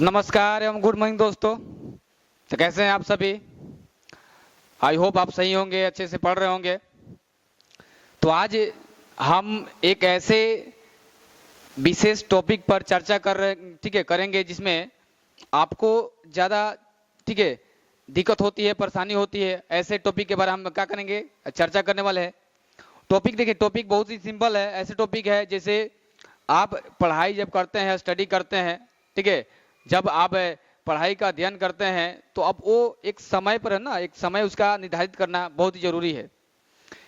तो नमस्कार एवं गुड मॉर्निंग दोस्तों। तो कैसे हैं आप सभी? आई होप आप सही होंगे, अच्छे से पढ़ रहे होंगे। तो आज हम एक ऐसे विशेष टॉपिक पर चर्चा कर रहे ठीक है करेंगे जिसमें आपको ज़्यादा ठीक है दिक्कत होती है, परेशानी होती है। ऐसे टॉपिक के बारे में हम क्या करेंगे, चर्चा करने वाले हैं। टॉपिक देखिए, टॉपिक बहुत ही सिंपल है। ऐसे टॉपिक है जैसे आप पढ़ाई जब करते हैं, स्टडी करते हैं, ठीक है, जब आप पढ़ाई का अध्ययन करते हैं तो अब वो एक समय पर है ना, एक समय उसका निर्धारित करना बहुत ही जरूरी है।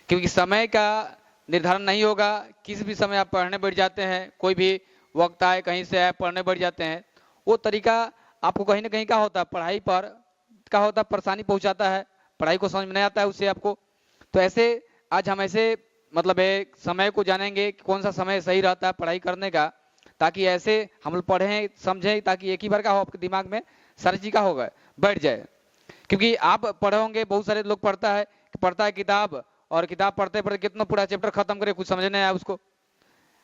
क्योंकि समय का निर्धारण नहीं होगा, किसी भी समय आप पढ़ने बैठ जाते हैं, कोई भी वक्त आए कहीं से आए पढ़ने बैठ जाते हैं, वो तरीका आपको कहीं ना कहीं क्या होता है, पढ़ाई पर क्या होता है, परेशानी पहुंचाता है। पढ़ाई को समझ में नहीं आता है उससे आपको। तो ऐसे आज हम ऐसे मतलब एक समय को जानेंगे कि कौन सा समय सही रहता है पढ़ाई करने का, ताकि ऐसे हम लोग पढ़ें समझें, ताकि एक ही बार का हो आपके दिमाग में सारी चीज का होगा बैठ जाए। क्योंकि आप पढ़े होंगे, बहुत सारे लोग पढ़ता है किताब, और किताब पढ़ते पढ़ते कितना पूरा चैप्टर खत्म करे, कुछ समझ नहीं आया उसको।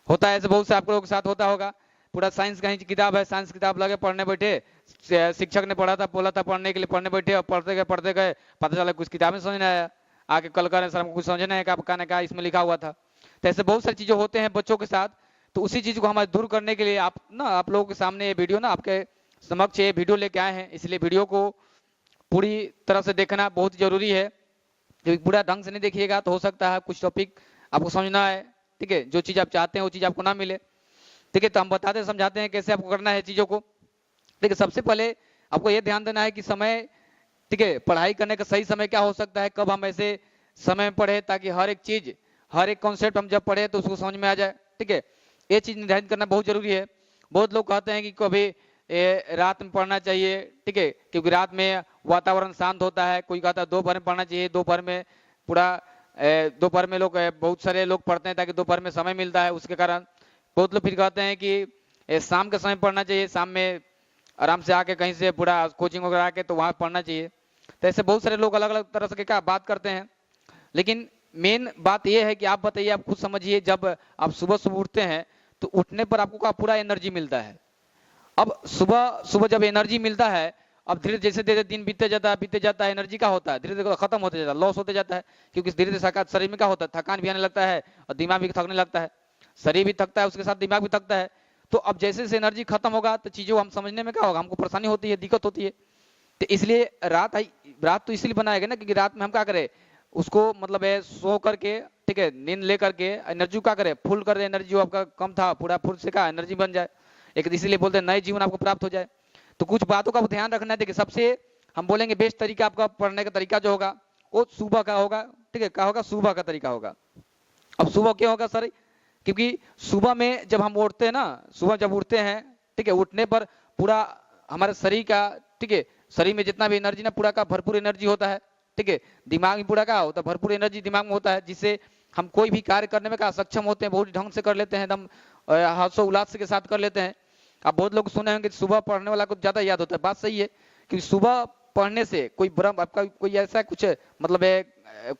होता है ऐसे, बहुत से आप लोगों के साथ होता होगा। पूरा साइंस कहीं किताब है, साइंस किताब लगे पढ़ने बैठे, शिक्षक ने पढ़ा था, बोला था पढ़ने के लिए, पढ़ने बैठे और पढ़ते गए, पता चला कुछ किताब में समझ नहीं आया। आके कल करें सर हमको कुछ समझ नहीं आया, कहने का इसमें लिखा हुआ था। तो ऐसे बहुत सारी चीजें होते हैं बच्चों के साथ। तो उसी चीज को हमारे दूर करने के लिए आप लोगों के सामने ये वीडियो ना, आपके समक्ष ये वीडियो लेके आए हैं। इसलिए वीडियो को पूरी तरह से देखना बहुत जरूरी है। जो पूरा ढंग से नहीं देखिएगा तो हो सकता है कुछ टॉपिक आपको समझना है, ठीक है, जो चीज आप चाहते हैं वो चीज आपको ना मिले। ठीक है, तो हम बताते समझाते हैं कैसे आपको करना है चीजों को। ठीक है, सबसे पहले आपको ये ध्यान देना है कि समय, ठीक है, पढ़ाई करने का सही समय क्या हो सकता है, कब हम ऐसे समय में पढ़े ताकि हर एक चीज, हर एक कॉन्सेप्ट हम जब पढ़े तो उसको समझ में आ जाए। ठीक है, ये चीज निर्धारित करना बहुत जरूरी है। बहुत लोग कहते हैं कि कभी रात में पढ़ना चाहिए, ठीक है, क्योंकि रात में वातावरण शांत होता है। कोई कहता है दोपहर में पढ़ना चाहिए, दोपहर में पूरा दोपहर में लोग बहुत सारे लोग पढ़ते हैं ताकि दोपहर में समय मिलता है, उसके कारण। बहुत लोग फिर कहते हैं कि शाम के समय पढ़ना चाहिए, शाम में आराम से आके कहीं से पूरा कोचिंग वगैरह आके तो वहां पढ़ना चाहिए। तो ऐसे बहुत सारे लोग अलग अलग तरह से क्या बात करते हैं। लेकिन मेन बात यह है कि आप बताइए, आप खुद समझिए, जब आप सुबह सुबह उठते हैं तो उठने पर आपको क्या पूरा एनर्जी मिलता है। अब सुबह सुबह जब एनर्जी मिलता है, अब धीरे जैसे धीरे दिन बीते जाता है, एनर्जी का होता है धीरे धीरे खत्म होते जाता है, लॉस होते जाता है। क्योंकि धीरे धीरे शरीर में क्या होता है, थकान भी आने लगता है और दिमाग भी थकने लगता है। शरीर भी थकता है, उसके साथ दिमाग भी थकता है। तो अब जैसे जैसे एनर्जी खत्म होगा तो चीजों हम समझने में क्या होगा, हमको परेशानी होती है, दिक्कत होती है। तो इसलिए रात तो इसलिए बनाया गया ना, क्योंकि रात में हम क्या करें, उसको मतलब है सो करके, ठीक है, नींद ले करके एनर्जी क्या करे, फुल कर दे। एनर्जी जो आपका कम था पूरा फुल से क्या एनर्जी बन जाए, एक इसीलिए बोलते हैं नए जीवन आपको प्राप्त हो जाए। तो कुछ बातों का ध्यान रखना है। देखिए, सबसे हम बोलेंगे बेस्ट तरीका आपका पढ़ने का तरीका जो होगा वो सुबह का होगा। ठीक है, क्या होगा, सुबह का तरीका होगा। अब सुबह क्या होगा सर, क्योंकि सुबह में जब हम उठते हैं ना, सुबह जब उठते हैं, ठीक है, उठने पर पूरा हमारे शरीर का, ठीक है, शरीर में जितना भी एनर्जी ना पूरा का भरपूर एनर्जी होता है। ठीक है, दिमाग में पूरा क्या होता है, भरपूर एनर्जी दिमाग में होता है, जिससे हम कोई भी कार्य करने में क्या सक्षम होते हैं, बहुत ढंग से कर लेते हैं, एकदम हर्षोल्लास के साथ कर लेते हैं। आप बहुत लोग सुने होंगे सुबह पढ़ने वाला को ज्यादा याद होता है, बात सही है। क्योंकि सुबह पढ़ने से कोई भ्रम आपका कोई ऐसा कुछ मतलब है,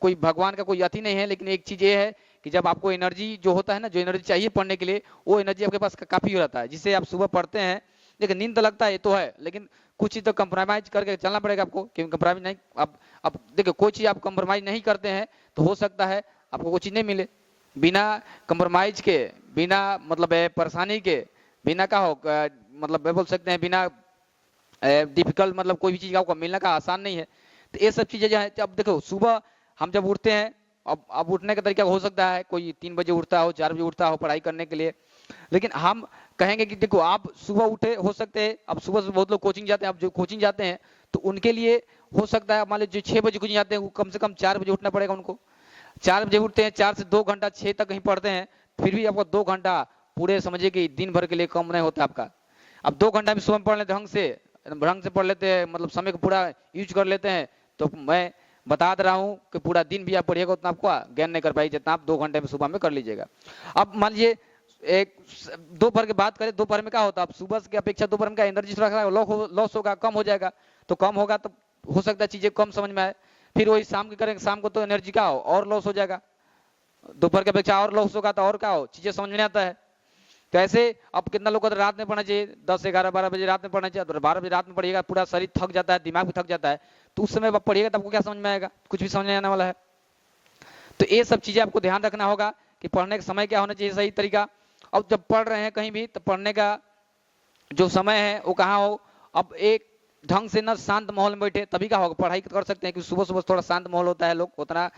कोई भगवान का कोई अति नहीं है। लेकिन एक चीज ये है कि जब आपको एनर्जी जो होता है ना, जो एनर्जी चाहिए पढ़ने के लिए, वो एनर्जी आपके पास काफी रहता है, जिससे आप सुबह पढ़ते हैं। लेकिन नींद तो लगता है, ये तो है, लेकिन कुछ चीज तो कंप्रोमाइज करके चलना पड़ेगा आपको। क्योंकि कंप्रोमाइज नहीं, आप देखो, कोई चीज आप कंप्रोमाइज नहीं करते हैं तो हो सकता है आपको कोई चीज नहीं मिले। बिना कंप्रोमाइज के, बिना मतलब परेशानी के, बिना का हो मतलब बोल सकते हैं बिना डिफिकल्ट, मतलब कोई भी चीज आपको मिलना का आसान नहीं है। तो ये सब चीजें जो है, अब देखो सुबह हम जब उठते हैं, अब उठने का तरीका हो सकता है कोई 3 बजे उठता हो, 4 बजे उठता हो पढ़ाई करने के लिए। लेकिन हम कहेंगे कि देखो आप सुबह उठे, हो सकते हैं अब सुबह से बहुत लोग कोचिंग जाते हैं। अब जो कोचिंग जाते हैं तो उनके लिए हो सकता है मान लीजिए 6 बजे कोचिंग जाते हैं, वो कम से कम 4 बजे उठना पड़ेगा उनको। 4 बजे उठते हैं, 4 से 2 घंटा 6 तक कहीं पढ़ते हैं, फिर भी आपको 2 घंटा पूरे समझिए कि दिन भर के लिए कम नहीं होता आपका। अब 2 घंटा में सुबह पढ़ लेते ढंग से पढ़ लेते हैं, मतलब समय को पूरा यूज कर लेते हैं, तो मैं बता दे रहा हूँ कि पूरा दिन भी आप पढ़िएगा उतना आपको ज्ञान नहीं कर पाएगी जितना आप 2 घंटे में सुबह में कर लीजिएगा। अब मान लीजिए एक दोपहर की बात करें, दोपहर में क्या होता है, अब सुबह की अपेक्षा दोपहर में क्या एनर्जी थोड़ा लॉस होगा, कम हो जाएगा। तो कम होगा तो हो सकता है चीजें कम समझ में आए। फिर वही शाम की करेंगे, शाम को तो एनर्जी क्या हो और लॉस हो जाएगा, दोपहर की अपेक्षा और लॉस होगा तो और क्या हो, चीजें समझ में आता है। तो ऐसे अब कितना लोग को तो रात में पढ़ना चाहिए, 10 11 12 बजे रात में पढ़ना चाहिए। तो 12 बजे रात में पढ़िएगा, पूरा शरीर थक जाता है, दिमाग भी थक जाता है, तो उस समय आप पढ़िएगा तो आपको क्या समझ में आएगा? कुछ भी समझ नहीं आने वाला है। तो ये सब चीजें आपको ध्यान रखना होगा कि पढ़ने का समय क्या होना चाहिए, सही तरीका। अब जब पढ़ रहे हैं कहीं भी, तो पढ़ने का जो समय है वो कहाँ हो, अब एक ढंग से ना शांत माहौल में बैठे तभी का होगा, पढ़ाई कर सकते हैं। कि सुबह सुबह थोड़ा शांत माहौल होता है, लोग उतना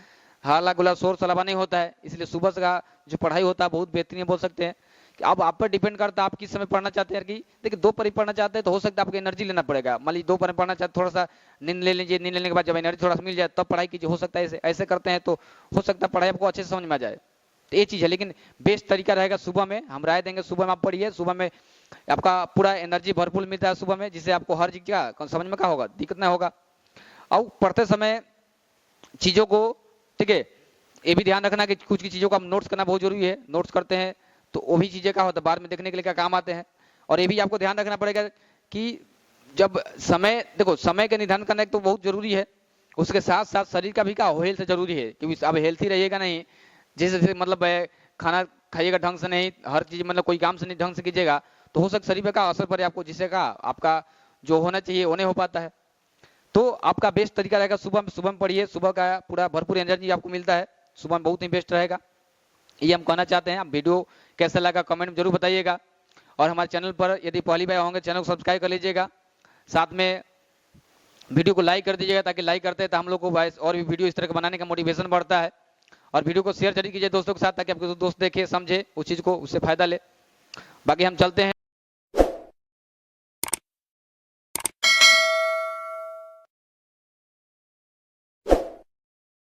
हल्ला गुल्ला शोर शराबा नहीं होता है, इसलिए सुबह का जो पढ़ाई होता है बहुत बेहतरीन बोल सकते हैं। कि अब आप पर डिपेंड करता है आप किस समय पढ़ना चाहते हैं। कि देखिए दोपहर पढ़ना चाहते हैं तो हो सकता है आपको एनर्जी लेना पड़ेगा। मान लीजिए दोपहर पढ़ना चाहते थोड़ा सा नींद ले लीजिए, नींद लेने के बाद जब एनर्जी थोड़ा सा मिल जाए तब पढ़ाई कीजिए, हो सकता है ऐसे ऐसे करते हैं तो हो सकता है पढ़ाई आपको अच्छे से समझ में आ जाए। तो ये चीज़ है, लेकिन बेस्ट तरीका रहेगा सुबह में, हम राय देंगे सुबह में आप पढ़िए। सुबह में आपका पूरा एनर्जी भरपूर मिलता है सुबह में, जिससे आपको हर चीज क्या समझ में क्या होगा, दिक्कत नहीं होगा। और पढ़ते समय चीज़ों को, ठीक है, ये भी ध्यान रखना कि कुछ की चीज़ों को हम नोट्स करना बहुत जरूरी है। नोट्स करते हैं तो वो भी चीज़ें क्या होता है बाद में देखने के लिए क्या काम आते हैं। और ये भी आपको ध्यान रखना पड़ेगा कि जब समय, देखो समय का निर्धारण करना एक तो बहुत जरूरी है, उसके साथ साथ शरीर का भी क्या हेल्थ जरूरी है। क्योंकि अब हेल्थी रहिएगा नहीं, जैसे मतलब खाना खाइएगा ढंग से नहीं, हर चीज मतलब कोई काम से नहीं ढंग से कीजिएगा तो हो सकता शरीर पे का असर पड़े आपको, जिससे का आपका जो होना चाहिए वो नहीं हो पाता है। तो आपका बेस्ट तरीका रहेगा सुबह में पढ़िए, सुबह का पूरा भरपूर एनर्जी आपको मिलता है, सुबह में बहुत ही बेस्ट रहेगा, ये हम कहना चाहते हैं। आप वीडियो कैसा लगा कमेंट में जरूर बताइएगा, और हमारे चैनल पर यदि पहली बार होंगे चैनल को सब्सक्राइब कर लीजिएगा, साथ में वीडियो को लाइक कर दीजिएगा, ताकि लाइक करते हैं तो हम लोग को और भी वीडियो इस तरह का बनाने का मोटिवेशन बढ़ता है। और वीडियो को शेयर जरूर कीजिए दोस्तों के साथ, ताकि आपके दोस्त देखे समझे उस चीज़ को, उससे फायदा ले। बाकी हम चलते हैं।